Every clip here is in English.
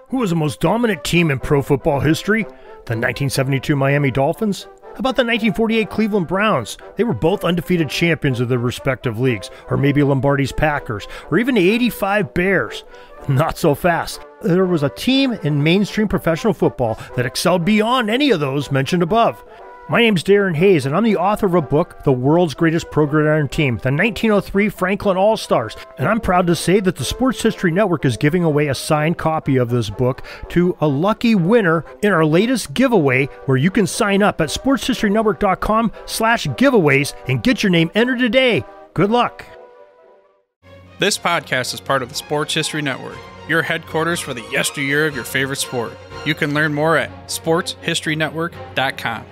Who was the most dominant team in pro football history? The 1972 Miami Dolphins? How about the 1948 Cleveland Browns? They were both undefeated champions of their respective leagues. Or maybe Lombardi's Packers, or even the 85 Bears. Not so fast. There was a team in mainstream professional football that excelled beyond any of those mentioned above. My name's Darren Hayes, and I'm the author of a book, The World's Greatest Pro Gridiron Team, the 1903 Franklin All-Stars. And I'm proud to say that the Sports History Network is giving away a signed copy of this book to a lucky winner in our latest giveaway, where you can sign up at sportshistorynetwork.com/giveaways and get your name entered today. Good luck. This podcast is part of the Sports History Network, your headquarters for the yesteryear of your favorite sport. You can learn more at sportshistorynetwork.com.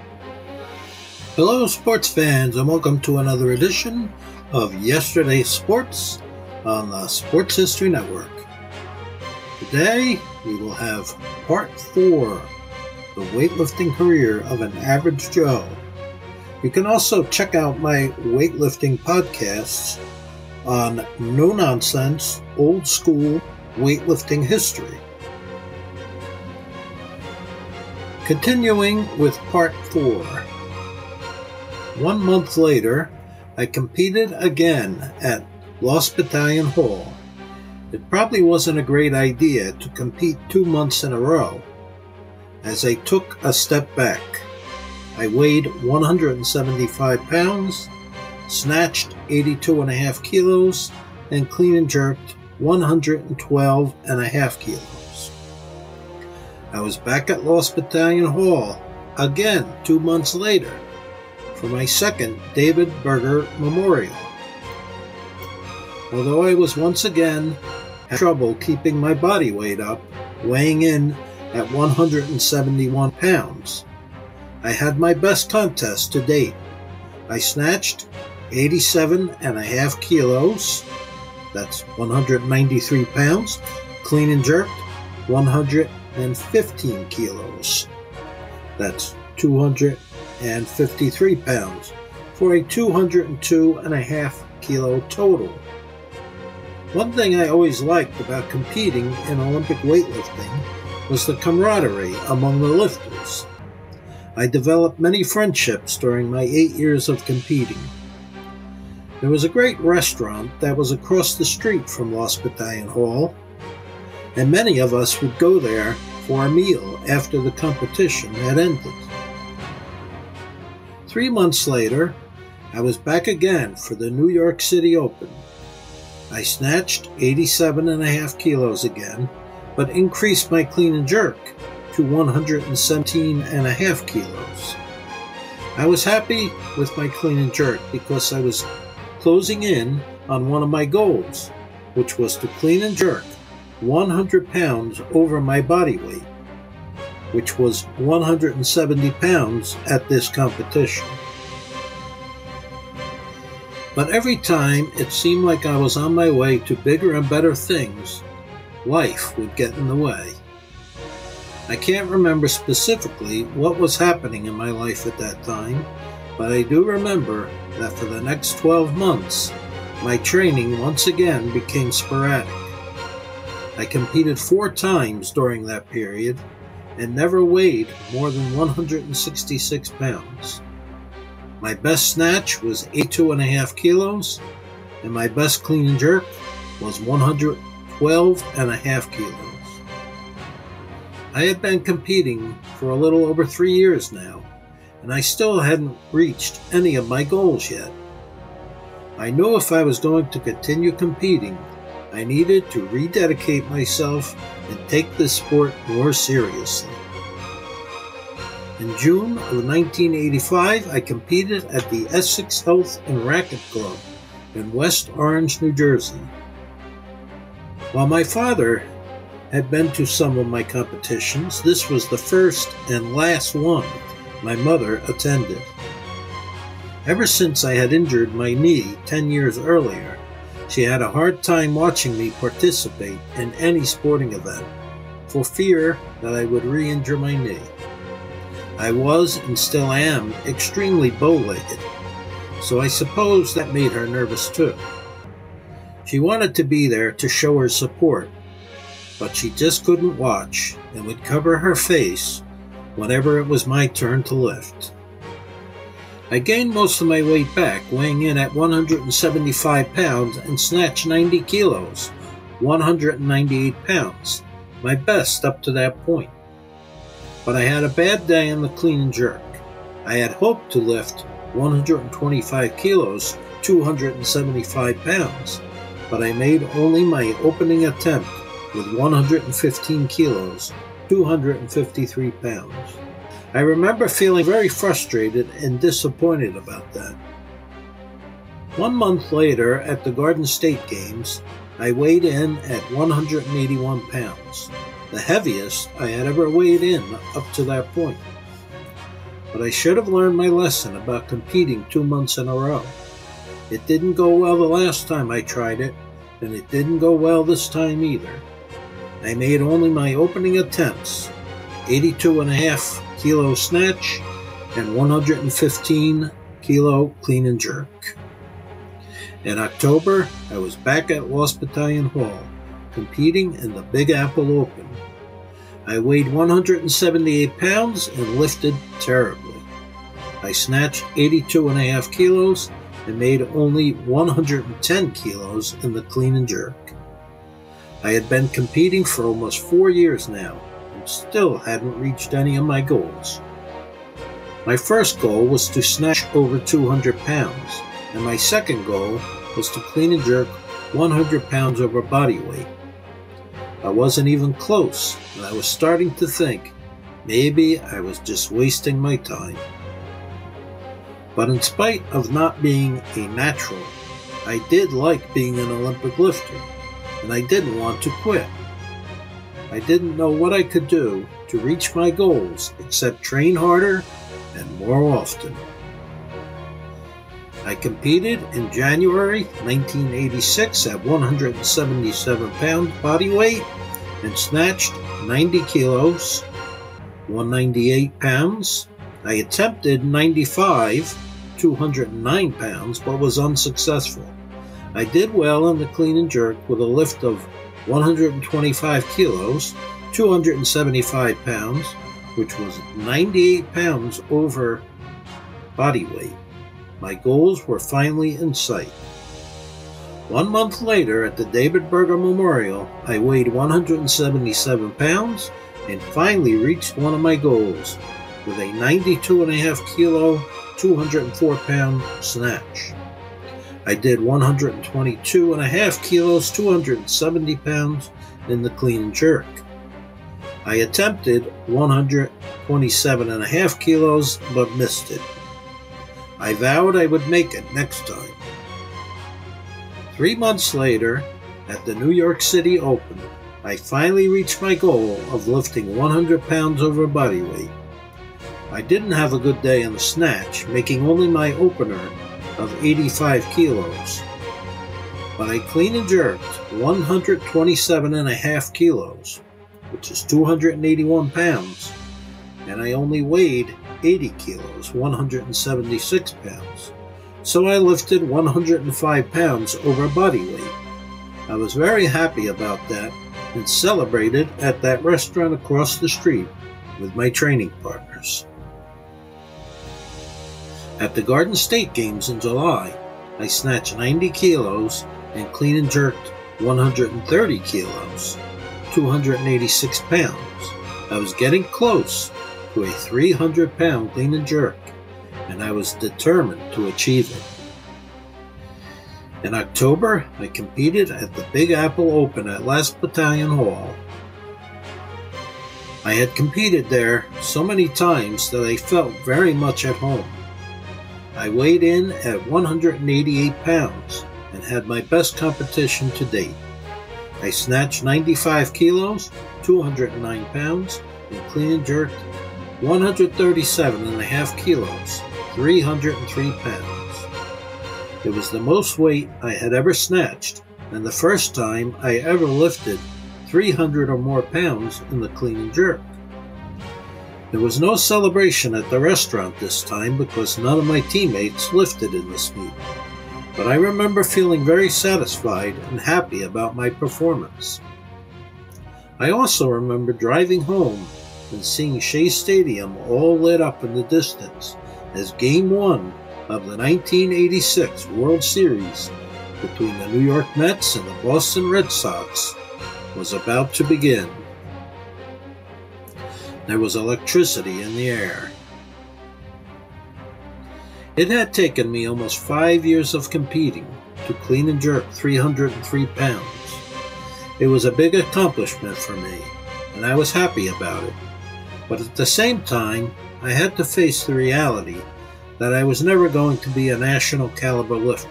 Hello, sports fans, and welcome to another edition of Yesterday's Sports on the Sports History Network. Today, we will have Part 4, The Weightlifting Career of an Average Joe. You can also check out my weightlifting podcasts on No Nonsense, Old School Weightlifting History. Continuing with Part 4. 1 month later, I competed again at Lost Battalion Hall. It probably wasn't a great idea to compete 2 months in a row, as I took a step back. I weighed 175 pounds, snatched 82.5 kilos, and clean and jerked 112.5 kilos. I was back at Lost Battalion Hall again 2 months later, for my second David Berger Memorial. Although I was once again having trouble keeping my body weight up, weighing in at 171 pounds, I had my best contest to date. I snatched 87.5 kilos, that's 193 pounds, clean and jerked 115 kilos, that's 253 pounds, for a 202.5 kilo total. One thing I always liked about competing in Olympic weightlifting was the camaraderie among the lifters. I developed many friendships during my 8 years of competing. There was a great restaurant that was across the street from Lost Battalion Hall, and many of us would go there for a meal after the competition had ended. 3 months later, I was back again for the New York City Open. I snatched 87.5 kilos again, but increased my clean and jerk to 117.5 kilos. I was happy with my clean and jerk because I was closing in on one of my goals, which was to clean and jerk 100 pounds over my body weight, which was 170 pounds at this competition. But every time it seemed like I was on my way to bigger and better things, life would get in the way. I can't remember specifically what was happening in my life at that time, but I do remember that for the next 12 months, my training once again became sporadic. I competed 4 times during that period, and never weighed more than 166 pounds. My best snatch was 82.5 kilos, and my best clean and jerk was 112.5 kilos. I had been competing for a little over 3 years now, and I still hadn't reached any of my goals yet. I knew if I was going to continue competing, I needed to rededicate myself and take this sport more seriously. In June of 1985, I competed at the Essex Health and Racquet Club in West Orange, New Jersey. While my father had been to some of my competitions, this was the first and last one my mother attended. Ever since I had injured my knee 10 years earlier, she had a hard time watching me participate in any sporting event, for fear that I would re-injure my knee. I was, and still am, extremely bow-legged, so I suppose that made her nervous too. She wanted to be there to show her support, but she just couldn't watch and would cover her face whenever it was my turn to lift. I gained most of my weight back, weighing in at 175 pounds and snatched 90 kilos, 198 pounds, my best up to that point. But I had a bad day on the clean and jerk. I had hoped to lift 125 kilos, 275 pounds, but I made only my opening attempt with 115 kilos, 253 pounds. I remember feeling very frustrated and disappointed about that. 1 month later, at the Garden State Games, I weighed in at 181 pounds, the heaviest I had ever weighed in up to that point. But I should have learned my lesson about competing 2 months in a row. It didn't go well the last time I tried it, and it didn't go well this time either. I made only my opening attempts, 82.5 kilo snatch and 115 kilo clean and jerk. In October, I was back at Lost Battalion Hall, competing in the Big Apple Open. I weighed 178 pounds and lifted terribly. I snatched 82.5 kilos and made only 110 kilos in the clean and jerk. I had been competing for almost 4 years now, and still hadn't reached any of my goals. My first goal was to snatch over 200 pounds, and my second goal was to clean and jerk 100 pounds over body weight. I wasn't even close, and I was starting to think maybe I was just wasting my time. But in spite of not being a natural, I did like being an Olympic lifter, and I didn't want to quit. I didn't know what I could do to reach my goals except train harder and more often. I competed in January 1986 at 177 pounds body weight and snatched 90 kilos, 198 pounds. I attempted 95, 209 pounds, but was unsuccessful. I did well in the clean and jerk with a lift of 125 kilos, 275 pounds, which was 98 pounds over body weight. My goals were finally in sight. 1 month later, at the David Berger Memorial, I weighed 177 pounds and finally reached one of my goals with a 92.5 kilo, 204 pound snatch. I did 122.5 kilos, 270 pounds in the clean and jerk. I attempted 127.5 kilos, but missed it. I vowed I would make it next time. 3 months later, at the New York City Open, I finally reached my goal of lifting 100 pounds over body weight. I didn't have a good day in the snatch, making only my opener of 85 kilos. But I clean and jerked 127.5 kilos, which is 281 pounds, and I only weighed 80 kilos, 176 pounds. So I lifted 105 pounds over body weight. I was very happy about that and celebrated at that restaurant across the street with my training partners. At the Garden State Games in July, I snatched 90 kilos and clean and jerked 130 kilos, 286 pounds. I was getting close to a 300-pound clean and jerk, and I was determined to achieve it. In October, I competed at the Big Apple Open at Lost Battalion Hall. I had competed there so many times that I felt very much at home. I weighed in at 188 pounds and had my best competition to date. I snatched 95 kilos, 209 pounds, and clean and jerked 137.5 kilos, 303 pounds. It was the most weight I had ever snatched, and the first time I ever lifted 300 or more pounds in the clean and jerk. There was no celebration at the restaurant this time because none of my teammates lifted in this meet, but I remember feeling very satisfied and happy about my performance. I also remember driving home and seeing Shea Stadium all lit up in the distance as Game 1 of the 1986 World Series between the New York Mets and the Boston Red Sox was about to begin. There was electricity in the air. It had taken me almost 5 years of competing to clean and jerk 303 pounds. It was a big accomplishment for me, and I was happy about it. But at the same time, I had to face the reality that I was never going to be a national caliber lifter.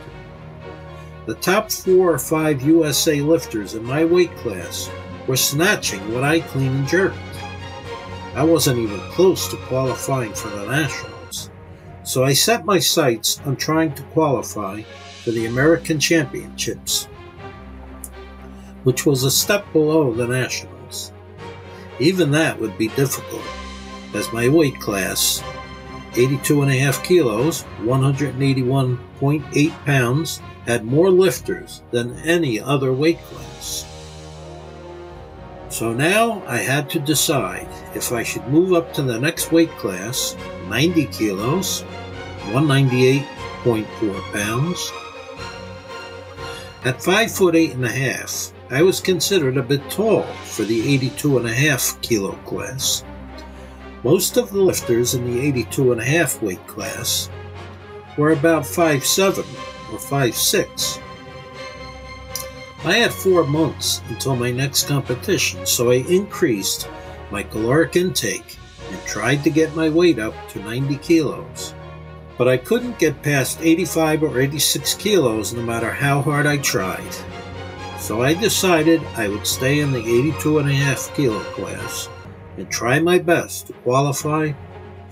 The top 4 or 5 USA lifters in my weight class were snatching what I clean and jerked. I wasn't even close to qualifying for the Nationals, so I set my sights on trying to qualify for the American Championships, which was a step below the Nationals. Even that would be difficult, as my weight class, 82.5 kilos, 181.8 pounds, had more lifters than any other weight class. So now I had to decide if I should move up to the next weight class, 90 kilos, 198.4 pounds. At 5'8.5", I was considered a bit tall for the 82.5 kilo class. Most of the lifters in the 82.5 weight class were about 5'7" or 5'6". I had 4 months until my next competition, so I increased my caloric intake and tried to get my weight up to 90 kilos. But I couldn't get past 85 or 86 kilos no matter how hard I tried. So I decided I would stay in the 82.5 kilo class and try my best to qualify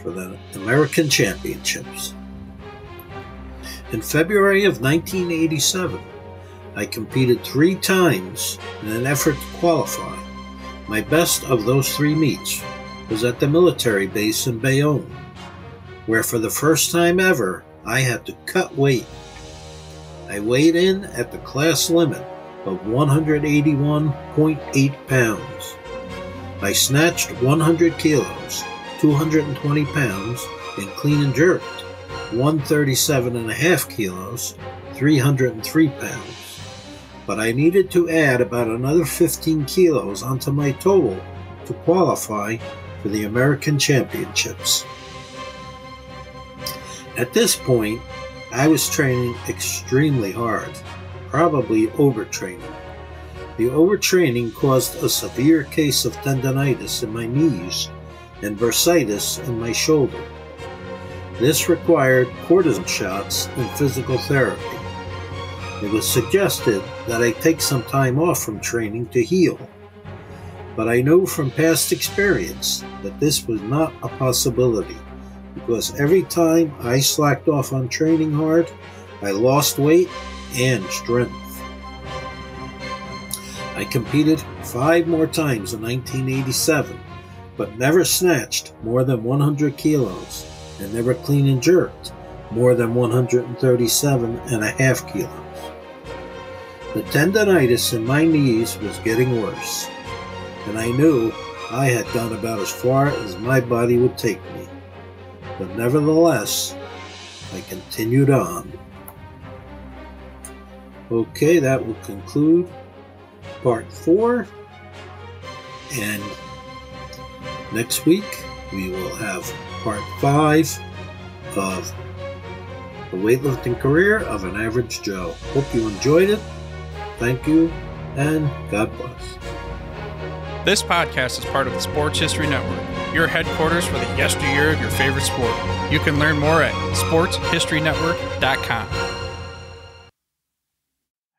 for the American Championships. In February of 1987, I competed 3 times in an effort to qualify. My best of those 3 meets was at the military base in Bayonne, where for the first time ever, I had to cut weight. I weighed in at the class limit of 181.8 pounds. I snatched 100 kilos, 220 pounds, and clean and jerked 137.5 kilos, 303 pounds. But I needed to add about another 15 kilos onto my total to qualify for the American Championships. At this point, I was training extremely hard, probably overtraining. The overtraining caused a severe case of tendonitis in my knees and bursitis in my shoulder. This required cortisone shots and physical therapy. It was suggested that I take some time off from training to heal, but I knew from past experience that this was not a possibility, because every time I slacked off on training hard, I lost weight and strength. I competed 5 more times in 1987, but never snatched more than 100 kilos and never clean and jerked more than 137.5 kilos. The tendonitis in my knees was getting worse, and I knew I had gone about as far as my body would take me. But nevertheless, I continued on. Okay, that will conclude part 4, and next week we will have part 5 of the weightlifting career of an average Joe. Hope you enjoyed it. Thank you, and God bless. This podcast is part of the Sports History Network, your headquarters for the yesteryear of your favorite sport. You can learn more at sportshistorynetwork.com.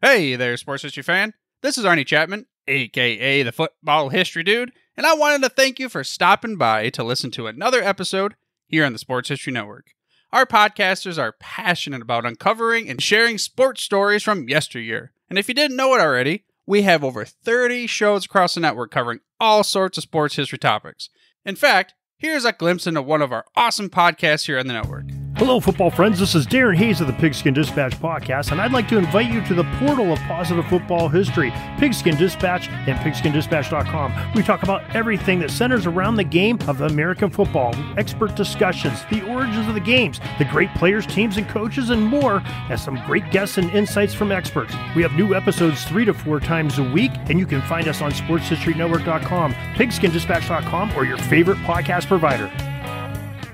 Hey there, sports history fan. This is Arnie Chapman, aka the Football History Dude, and I wanted to thank you for stopping by to listen to another episode here on the Sports History Network. Our podcasters are passionate about uncovering and sharing sports stories from yesteryear. And if you didn't know it already, we have over 30 shows across the network covering all sorts of sports history topics. In fact, here's a glimpse into one of our awesome podcasts here on the network. Hello, football friends. This is Darren Hayes of the Pigskin Dispatch podcast, and I'd like to invite you to the portal of positive football history, Pigskin Dispatch and pigskindispatch.com. We talk about everything that centers around the game of American football, expert discussions, the origins of the games, the great players, teams, and coaches, and more, and some great guests and insights from experts. We have new episodes 3 to 4 times a week, and you can find us on sportshistorynetwork.com, pigskindispatch.com, or your favorite podcast provider.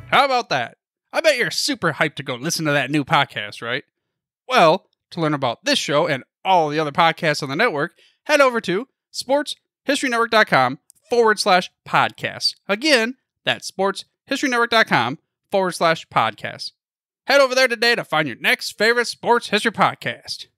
How about that? I bet you're super hyped to go listen to that new podcast, right? Well, to learn about this show and all the other podcasts on the network, head over to sportshistorynetwork.com/podcasts. Again, that's sportshistorynetwork.com/podcasts. Head over there today to find your next favorite sports history podcast.